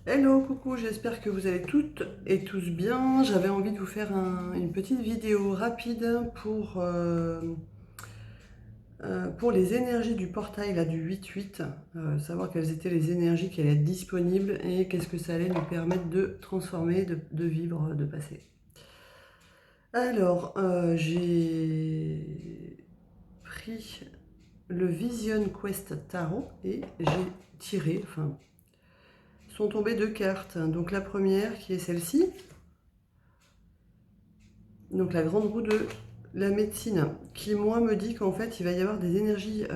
Hello, coucou, j'espère que vous allez toutes et tous bien. J'avais envie de vous faire une petite vidéo rapide pour les énergies du portail là, du 8-8, savoir quelles étaient les énergies qui allaient être disponibles et qu'est-ce que ça allait nous permettre de transformer, de vivre, de passer. Alors, j'ai pris le Vision Quest Tarot et j'ai tiré, enfin, sont tombées deux cartes. Donc la première qui est celle-ci. Donc la grande roue de la médecine, qui moi me dit qu'en fait il va y avoir des énergies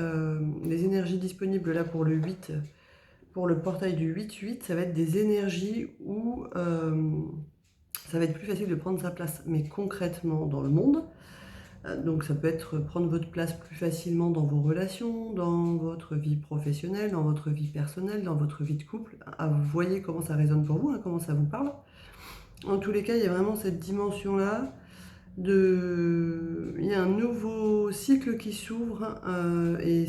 disponibles là pour le 8, pour le portail du 8-8, ça va être des énergies où ça va être plus facile de prendre sa place, mais concrètement dans le monde. Donc ça peut être prendre votre place plus facilement dans vos relations, dans votre vie professionnelle, dans votre vie personnelle, dans votre vie de couple. Ah, vous voyez comment ça résonne pour vous, hein, comment ça vous parle. En tous les cas, il y a vraiment cette dimension-là il y a un nouveau cycle qui s'ouvre et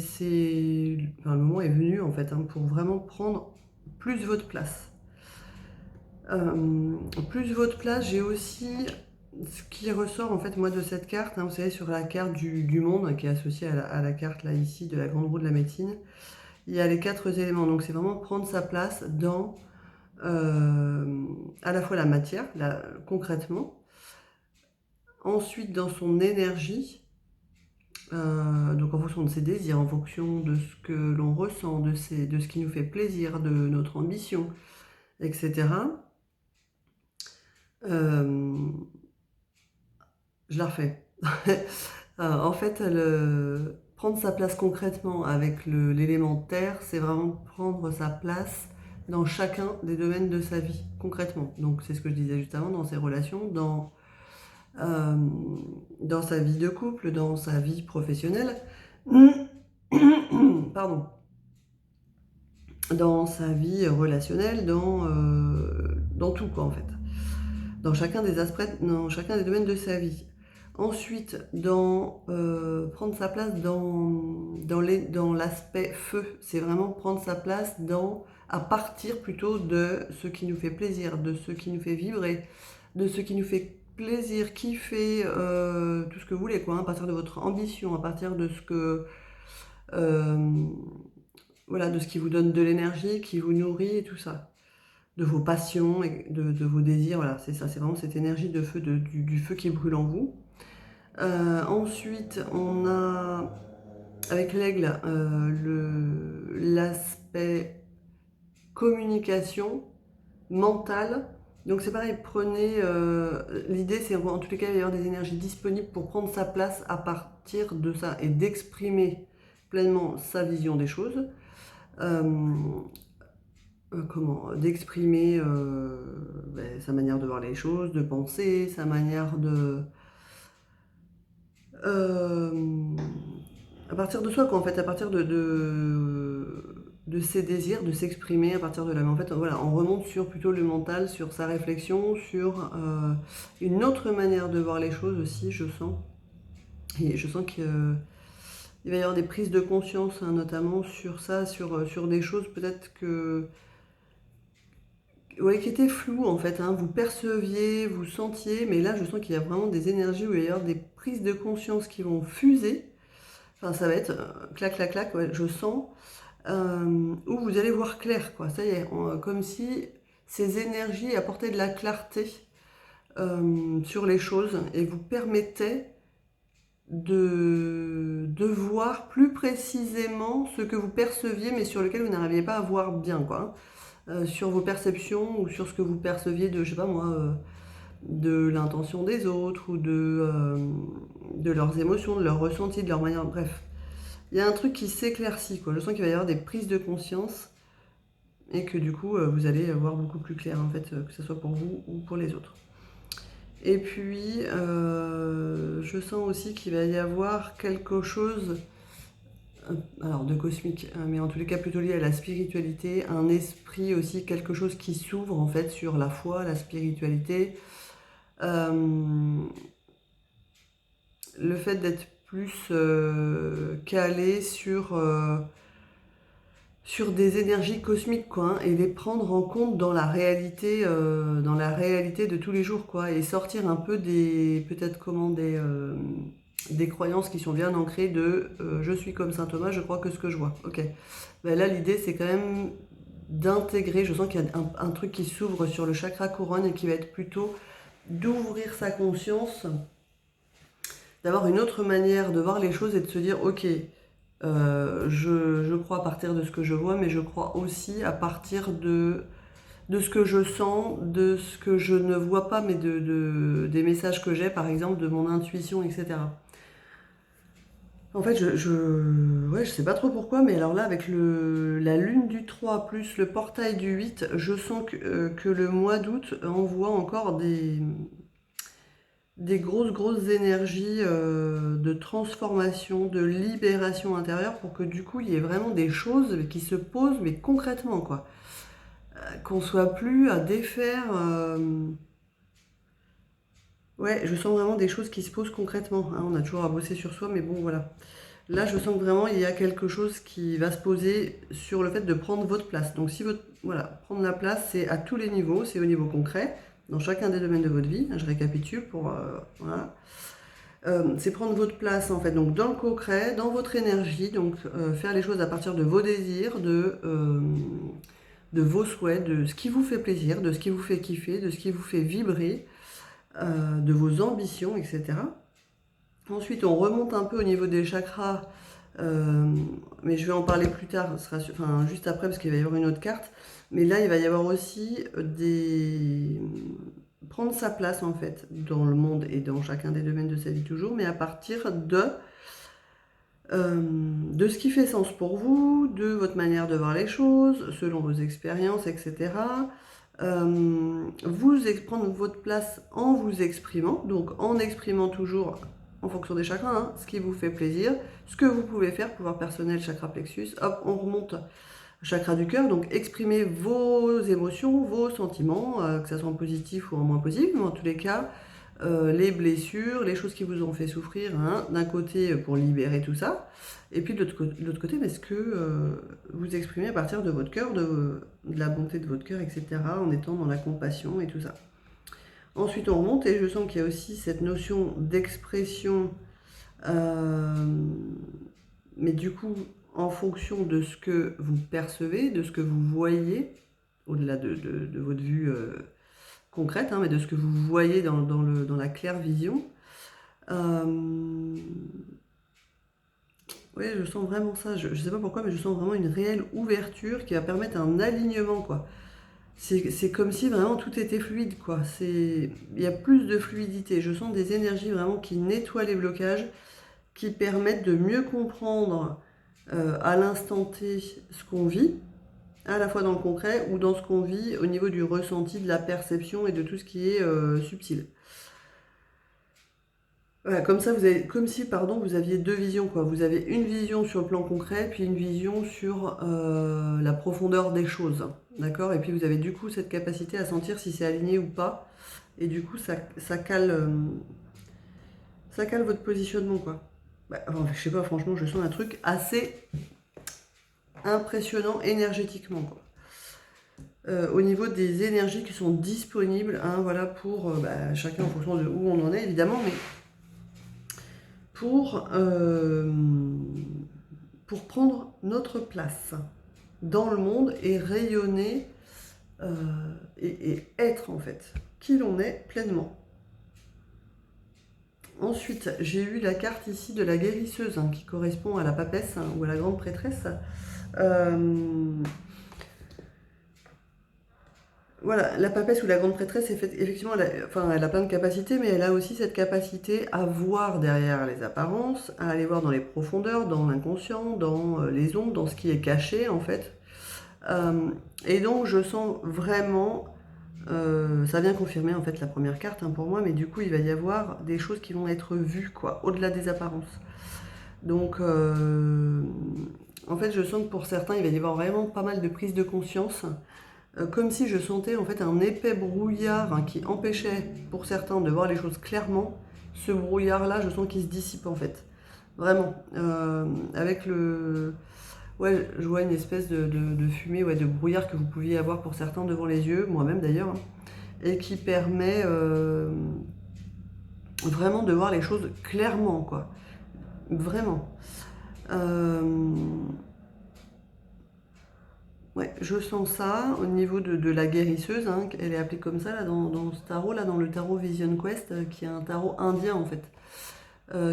enfin, le moment est venu en fait, hein, pour vraiment prendre plus votre place. Plus votre place, j'ai aussi ce qui ressort en fait moi de cette carte, hein, vous savez sur la carte du monde, hein, qui est associée à la carte là ici de la grande roue de la médecine, il y a les 4 éléments, donc c'est vraiment prendre sa place dans à la fois la matière, concrètement, ensuite dans son énergie. Donc en fonction de ses désirs, en fonction de ce que l'on ressent, de ce qui nous fait plaisir, de notre ambition, etc. Euh, je la refais. En fait, prendre sa place concrètement avec l'élément terre, c'est vraiment prendre sa place dans chacun des domaines de sa vie, concrètement. Donc c'est ce que je disais juste avant, dans ses relations, euh, dans sa vie de couple, dans sa vie professionnelle. Pardon. Dans sa vie relationnelle, dans tout quoi en fait. Dans chacun des aspects, dans chacun des domaines de sa vie. Ensuite, prendre sa place dans l'aspect feu, c'est vraiment prendre sa place à partir plutôt de ce qui nous fait plaisir, de ce qui nous fait vibrer, de ce qui nous fait plaisir, kiffer, tout ce que vous voulez, quoi, hein, à partir de votre ambition, à partir de ce que euh, voilà, de ce qui vous donne de l'énergie, qui vous nourrit et tout ça. De vos passions, et de vos désirs, voilà, c'est ça, c'est vraiment cette énergie de feu, du feu qui brûle en vous. Ensuite, on a, avec l'aigle, l'aspect communication mentale. Donc c'est pareil, l'idée c'est en tous les cas il va y avoir des énergies disponibles pour prendre sa place à partir de ça et d'exprimer pleinement sa vision des choses. Euh, d'exprimer sa manière de voir les choses, de penser, sa manière euh, à partir de soi quoi en fait, à partir de ses désirs, de s'exprimer à partir de là. Mais en fait voilà, on remonte sur plutôt le mental, sur sa réflexion, sur une autre manière de voir les choses aussi, je sens. Et je sens qu'il va y avoir des prises de conscience, hein, notamment sur ça, sur des choses peut-être ouais, qui était flou en fait, hein. Vous perceviez, vous sentiez, mais là je sens qu'il y a vraiment des énergies où il va y avoir des prises de conscience qui vont fuser. Enfin, ça va être clac, clac, clac, ouais, je sens, où vous allez voir clair, quoi. Ça y est, comme si ces énergies apportaient de la clarté sur les choses et vous permettaient de voir plus précisément ce que vous perceviez, mais sur lequel vous n'arriviez pas à voir bien, quoi, hein. Sur vos perceptions ou sur ce que vous perceviez de, je sais pas moi, de l'intention des autres ou de leurs émotions, de leurs ressentis, de leur manière. Bref, il y a un truc qui s'éclaircit, quoi. Je sens qu'il va y avoir des prises de conscience et que du coup, vous allez voir beaucoup plus clair, en fait, que ce soit pour vous ou pour les autres. Et puis, je sens aussi qu'il va y avoir quelque chose alors de cosmique, mais en tous les cas plutôt lié à la spiritualité, un esprit aussi, quelque chose qui s'ouvre en fait sur la foi, la spiritualité, euh, le fait d'être plus calé sur des énergies cosmiques, quoi, hein, et les prendre en compte dans la réalité de tous les jours, quoi, et sortir un peu peut-être des croyances qui sont bien ancrées de je suis comme saint Thomas, je crois que ce que je vois. Ok. Ben là, l'idée, c'est quand même d'intégrer, je sens qu'il y a un truc qui s'ouvre sur le chakra couronne et qui va être plutôt d'ouvrir sa conscience, d'avoir une autre manière de voir les choses et de se dire, ok, je crois à partir de ce que je vois, mais je crois aussi à partir de ce que je sens, de ce que je ne vois pas, mais des messages que j'ai, par exemple, de mon intuition, etc. En fait, ouais, je sais pas trop pourquoi, mais alors là, avec la lune du 3 plus le portail du 8, je sens que le mois d'août envoie encore des grosses énergies de transformation, de libération intérieure pour que du coup il y ait vraiment des choses qui se posent, mais concrètement quoi. Qu'on soit plus à défaire. Ouais, je sens vraiment des choses qui se posent concrètement, hein. On a toujours à bosser sur soi, mais bon voilà. Là, je sens que vraiment il y a quelque chose qui va se poser sur le fait de prendre votre place. Donc si voilà, prendre la place, c'est à tous les niveaux, c'est au niveau concret, dans chacun des domaines de votre vie. Je récapitule pour voilà. C'est prendre votre place en fait, donc dans le concret, dans votre énergie, donc faire les choses à partir de vos désirs, de vos souhaits, de ce qui vous fait plaisir, de ce qui vous fait kiffer, de ce qui vous fait vibrer, de vos ambitions, etc. Ensuite, on remonte un peu au niveau des chakras, mais je vais en parler plus tard, enfin juste après parce qu'il va y avoir une autre carte. Mais là, il va y avoir aussi prendre sa place en fait dans le monde et dans chacun des domaines de sa vie toujours, mais à partir de ce qui fait sens pour vous, de votre manière de voir les choses, selon vos expériences, etc. Prendre votre place en vous exprimant, donc en exprimant toujours en fonction des chakras, hein, ce qui vous fait plaisir, ce que vous pouvez faire, pouvoir personnel, chakra plexus, hop, on remonte chakra du cœur, donc exprimez vos émotions, vos sentiments, que ce soit en positif ou en moins positif, mais en tous les cas, les blessures, les choses qui vous ont fait souffrir, hein, d'un côté pour libérer tout ça, et puis de l'autre côté, parce que vous exprimez à partir de votre cœur, de la bonté de votre cœur, etc., en étant dans la compassion et tout ça. Ensuite, on remonte, et je sens qu'il y a aussi cette notion d'expression, mais du coup, en fonction de ce que vous percevez, de ce que vous voyez, au-delà de votre vue concrète, hein, mais de ce que vous voyez dans la claire vision. Oui, je sens vraiment ça. Je ne sais pas pourquoi, mais je sens vraiment une réelle ouverture qui va permettre un alignement, quoi. C'est comme si vraiment tout était fluide, quoi. Il y a plus de fluidité. Je sens des énergies vraiment qui nettoient les blocages, qui permettent de mieux comprendre à l'instant T ce qu'on vit, à la fois dans le concret ou dans ce qu'on vit au niveau du ressenti, de la perception et de tout ce qui est subtil. Voilà, comme ça, comme si, pardon, vous aviez deux visions, quoi. Vous avez une vision sur le plan concret, puis une vision sur la profondeur des choses, d'accord? Et puis vous avez du coup cette capacité à sentir si c'est aligné ou pas, et du coup ça cale votre positionnement, quoi. Enfin, je sais pas, franchement, je sens un truc assez impressionnant énergétiquement, quoi. Au niveau des énergies qui sont disponibles, hein, voilà, pour chacun en fonction de où on en est, évidemment, mais pour prendre notre place dans le monde et rayonner et être en fait qui l'on est pleinement. Ensuite, j'ai eu la carte ici de la guérisseuse, hein, qui correspond à la papesse, hein, ou à la grande prêtresse. Voilà, la papesse ou la grande prêtresse, effectivement, elle a plein de capacités, mais elle a aussi cette capacité à voir derrière les apparences, à aller voir dans les profondeurs, dans l'inconscient, dans les ombres, dans ce qui est caché, en fait. Et donc, je sens vraiment, ça vient confirmer, en fait, la première carte, hein, pour moi, mais du coup, il va y avoir des choses qui vont être vues, quoi, au-delà des apparences. Donc, en fait, je sens que pour certains, il va y avoir vraiment pas mal de prise de conscience, comme si je sentais en fait un épais brouillard, hein, qui empêchait pour certains de voir les choses clairement. Ce brouillard là, je sens qu'il se dissipe en fait, vraiment, avec Ouais, je vois une espèce de fumée, ouais, de brouillard que vous pouviez avoir pour certains devant les yeux, moi-même d'ailleurs, hein, et qui permet vraiment de voir les choses clairement, quoi. Vraiment. Euh, ouais, je sens ça au niveau de la guérisseuse, hein, elle est appelée comme ça là, dans ce tarot, là, dans le tarot Vision Quest, qui est un tarot indien en fait,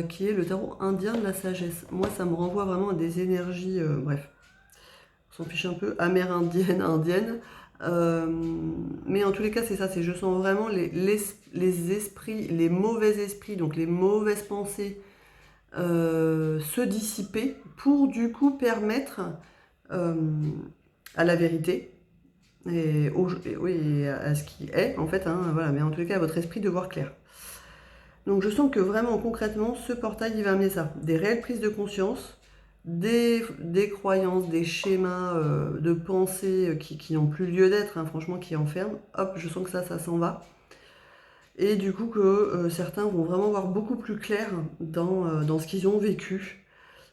qui est le tarot indien de la sagesse. Moi, ça me renvoie vraiment à des énergies, bref, on s'en fiche un peu, amérindiennes, indiennes. Euh, mais en tous les cas, c'est ça, c'est je sens vraiment les esprits, les mauvais esprits, donc les mauvaises pensées se dissiper pour du coup permettre euh, à la vérité oui, à ce qui est en fait, hein, voilà, mais en tous les cas à votre esprit de voir clair. Donc je sens que vraiment concrètement ce portail il va amener ça, des réelles prises de conscience, des croyances, des schémas de pensée qui n'ont plus lieu d'être, hein, franchement qui enferment, hop je sens que ça s'en va. Et du coup que certains vont vraiment voir beaucoup plus clair dans ce qu'ils ont vécu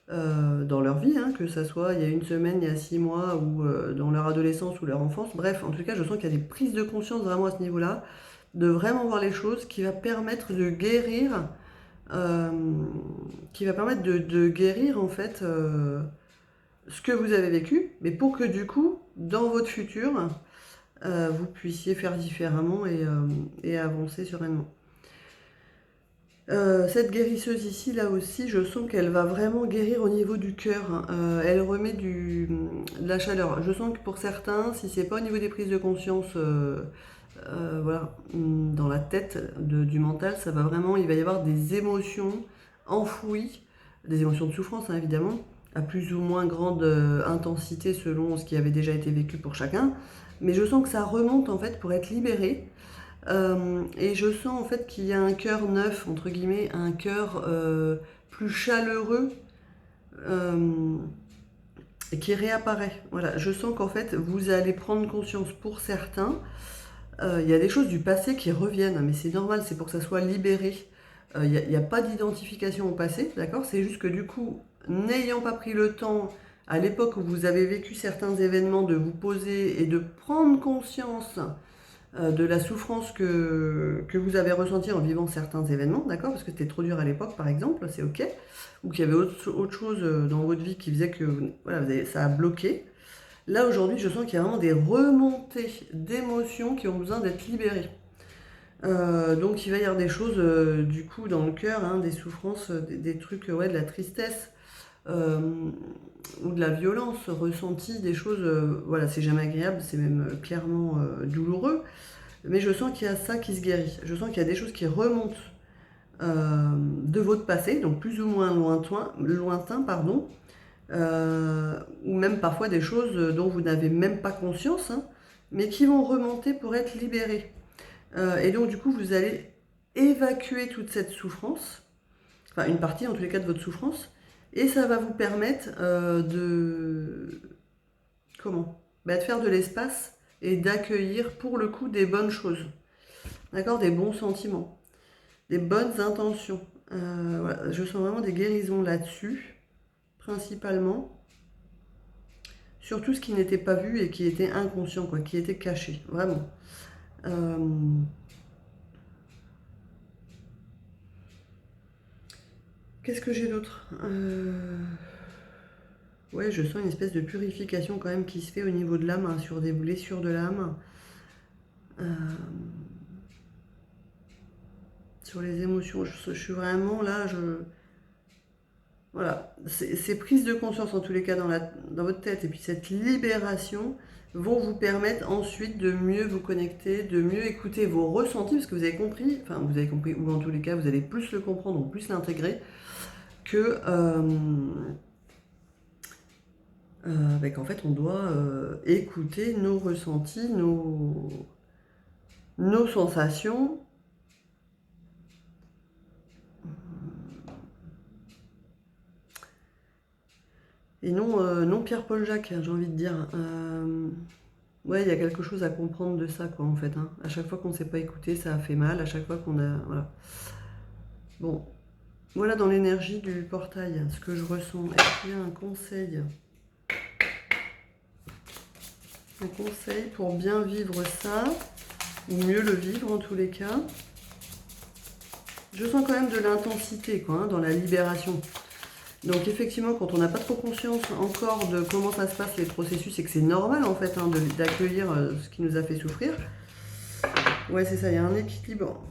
dans leur vie, hein, que ça soit il y a une semaine, il y a 6 mois, ou dans leur adolescence ou leur enfance. Bref, en tout cas, je sens qu'il y a des prises de conscience vraiment à ce niveau-là, de vraiment voir les choses, qui va permettre de guérir, euh, qui va permettre de guérir en fait ce que vous avez vécu, mais pour que du coup, dans votre futur, vous puissiez faire différemment et avancer sereinement. Cette guérisseuse ici, là aussi, je sens qu'elle va vraiment guérir au niveau du cœur, hein. Elle remet de la chaleur. Je sens que pour certains, si c'est pas au niveau des prises de conscience, voilà, dans la tête, du mental, ça va vraiment, il va y avoir des émotions enfouies, des émotions de souffrance, hein, évidemment, à plus ou moins grande intensité selon ce qui avait déjà été vécu pour chacun. Mais je sens que ça remonte en fait pour être libéré. Et je sens en fait qu'il y a un cœur neuf, entre guillemets, un cœur plus chaleureux euh, qui réapparaît. Voilà, je sens qu'en fait vous allez prendre conscience pour certains. Il y a des choses du passé qui reviennent, mais c'est normal, c'est pour que ça soit libéré. Il n'y a pas d'identification au passé, d'accord? C'est juste que du coup, n'ayant pas pris le temps à l'époque où vous avez vécu certains événements de vous poser et de prendre conscience de la souffrance que vous avez ressentie en vivant certains événements, d'accord? Parce que c'était trop dur à l'époque, par exemple, c'est ok. Ou qu'il y avait autre chose dans votre vie qui faisait que voilà, ça a bloqué. Là, aujourd'hui, je sens qu'il y a vraiment des remontées d'émotions qui ont besoin d'être libérées. Donc, il va y avoir des choses, du coup, dans le cœur, hein, des souffrances, des trucs, ouais, de la tristesse euh, ou de la violence ressentie, des choses, voilà, c'est jamais agréable, c'est même clairement douloureux. Mais je sens qu'il y a ça qui se guérit. Je sens qu'il y a des choses qui remontent de votre passé, donc plus ou moins lointain, pardon, ou même parfois des choses dont vous n'avez même pas conscience, hein, mais qui vont remonter pour être libérées. Et donc du coup, vous allez évacuer toute cette souffrance, enfin une partie en tous les cas de votre souffrance, et ça va vous permettre comment? Bah, de faire de l'espace et d'accueillir pour le coup des bonnes choses, d'accord? Des bons sentiments, des bonnes intentions. Voilà, je sens vraiment des guérisons là-dessus, principalement, sur tout ce qui n'était pas vu et qui était inconscient, quoi, qui était caché, vraiment. Euh, Qu'est-ce que j'ai d'autre? Ouais, je sens une espèce de purification quand même qui se fait au niveau de l'âme, hein, sur des blessures de l'âme. Euh, sur les émotions, je suis vraiment là, voilà, ces prises de conscience en tous les cas dans votre tête et puis cette libération vont vous permettre ensuite de mieux vous connecter, de mieux écouter vos ressentis parce que vous avez compris, enfin vous avez compris ou en tous les cas vous allez plus le comprendre ou plus l'intégrer que qu'en fait on doit écouter nos ressentis, nos sensations. Et non, non Pierre-Paul Jacques, j'ai envie de dire. Ouais, il y a quelque chose à comprendre de ça, quoi, en fait, hein. À chaque fois qu'on ne s'est pas écouté, ça a fait mal. À chaque fois qu'on a... Voilà. Bon, voilà dans l'énergie du portail, ce que je ressens. Est-ce qu'il y a un conseil Un conseil pour bien vivre ça, ou mieux le vivre en tous les cas. Je sens quand même de l'intensité quoi, hein, dans la libération. Donc effectivement, quand on n'a pas trop conscience encore de comment ça se passe les processus, et que c'est normal en fait hein, d'accueillir ce qui nous a fait souffrir. Ouais, c'est ça, il y a un équilibre.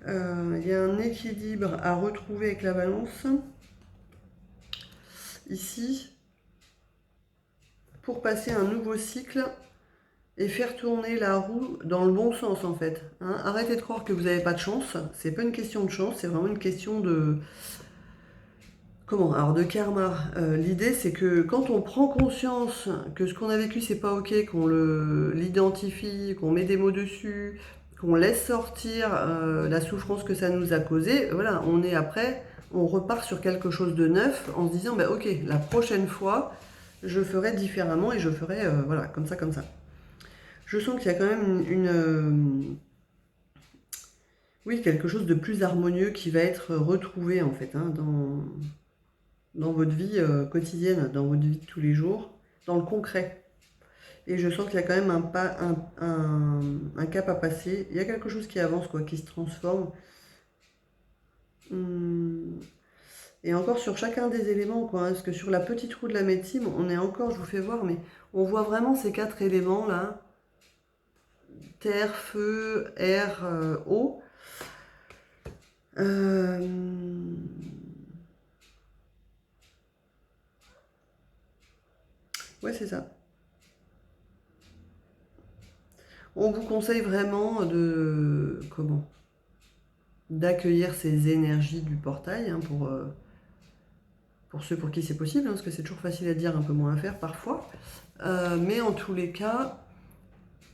Il y a un équilibre à retrouver avec la balance. Ici, pour passer un nouveau cycle et faire tourner la roue dans le bon sens en fait. Hein. Arrêtez de croire que vous n'avez pas de chance. C'est pas une question de chance, c'est vraiment une question de... Comment? Alors de karma. L'idée c'est que quand on prend conscience que ce qu'on a vécu c'est pas ok, qu'on l'identifie, qu'on met des mots dessus, qu'on laisse sortir la souffrance que ça nous a causé, voilà, on est après, on repart sur quelque chose de neuf en se disant bah ok, la prochaine fois je ferai différemment et je ferai voilà, comme ça, comme ça. Je sens qu'il y a quand même oui, quelque chose de plus harmonieux qui va être retrouvé en fait hein, dans votre vie quotidienne, dans votre vie de tous les jours, dans le concret. Et je sens qu'il y a quand même un cap à passer. Il y a quelque chose qui avance, quoi, qui se transforme. Et encore sur chacun des éléments, quoi. Hein, parce que sur la petite roue de la médecine, on est encore, je vous fais voir, mais on voit vraiment ces 4 éléments là. Terre, feu, air, eau. Ouais, c'est ça. On vous conseille vraiment de... Comment? D'accueillir ces énergies du portail hein, pour ceux pour qui c'est possible, hein, parce que c'est toujours facile à dire, un peu moins à faire parfois. Mais en tous les cas,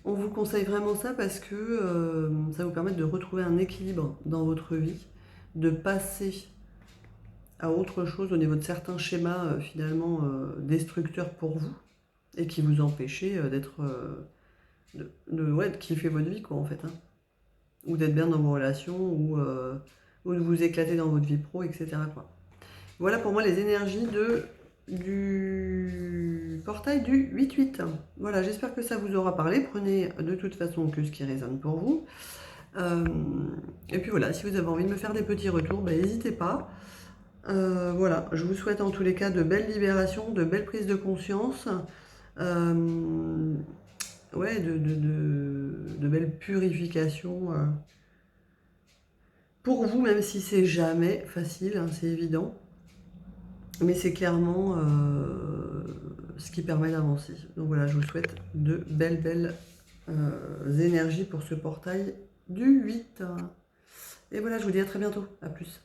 on vous conseille vraiment ça parce que ça vous permet de retrouver un équilibre dans votre vie, de passer à autre chose au niveau de certains schémas finalement destructeurs pour vous et qui vous empêchaient d'être... ouais, de kiffer votre vie quoi en fait. Hein. Ou d'être bien dans vos relations, ou de vous éclater dans votre vie pro, etc. quoi. Voilà pour moi les énergies du portail du 8-8. Voilà, j'espère que ça vous aura parlé. Prenez de toute façon que ce qui résonne pour vous. Et puis voilà, si vous avez envie de me faire des petits retours, n'hésitez pas. Voilà, je vous souhaite en tous les cas de belles libérations, de belles prises de conscience. Ouais, de belles purifications pour vous, même si c'est jamais facile, hein, c'est évident. Mais c'est clairement ce qui permet d'avancer. Donc voilà, je vous souhaite de belles énergies pour ce portail du 8. Et voilà, je vous dis à très bientôt. À plus.